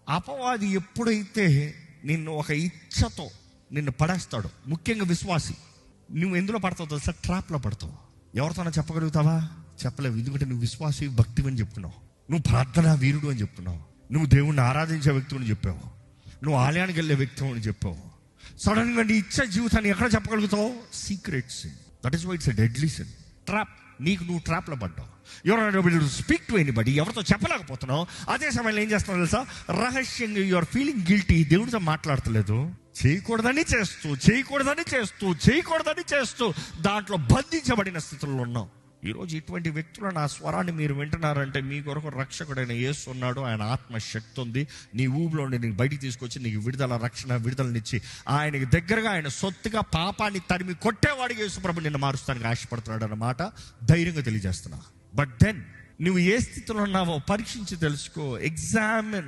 అపవాది ఎప్పుడైతే నిన్ను ఒక ఇచ్చతో నిన్ను పడేస్తాడు, ముఖ్యంగా విశ్వాసి, నువ్వు ఎందులో పడతావు తెలుసా? ట్రాప్లో పడతావు. ఎవరితోనో చెప్పగలుగుతావా? చెప్పలేవు. ఎందుకంటే నువ్వు విశ్వాసి, భక్తివి అని చెప్తున్నావు, నువ్వు ప్రార్థనా వీరుడు అని చెప్తున్నావు, నువ్వు దేవుణ్ణి ఆరాధించే వ్యక్తి అని చెప్పావు, నువ్వు ఆలయానికి వెళ్ళే వ్యక్తి అని చెప్పావు. సడన్గా నీ ఇచ్చ జీవితాన్ని ఎక్కడ చెప్పగలుగుతావు? Secret sin. That is why it's a deadly sin. Trap. నీకు నువ్వు ట్రాప్లో పడ్డావు. ఎవరైనా స్పీక్ టు ఎనీబడి, ఎవరితో చెప్పలేకపోతున్నావు. అదే సమయంలో ఏం చేస్తున్నావు తెలుసా? రహస్యంగా యు ఆర్ ఫీలింగ్ గిల్టీ, దేవుడితో మాట్లాడతలేదు, చేయకూడదని చేస్తూ దాంట్లో బంధించబడిన స్థితిలో ఉన్నావు. ఈరోజు ఇటువంటి వ్యక్తుల నా స్వరాన్ని మీరు వింటున్నారంటే మీ కొరకు రక్షకుడైన యేసు ఉన్నాడు. ఆయన ఆత్మశక్తి ఉంది. నీ ఊబిలో నీకు బయటికి తీసుకొచ్చి నీకు విడుదలనిచ్చి ఆయనకి దగ్గరగా, ఆయన సొత్తుగా పాపాన్ని తరిమి కొట్టేవాడికి యేసు ప్రభు నిన్ను మారుస్తానికి ఆశపడుతున్నాడు అన్నమాట ధైర్యంగా తెలియజేస్తున్నా. బట్ దెన్ నువ్వు ఏ స్థితిలో ఉన్నావో పరీక్షించి తెలుసుకో. ఎగ్జామిన్.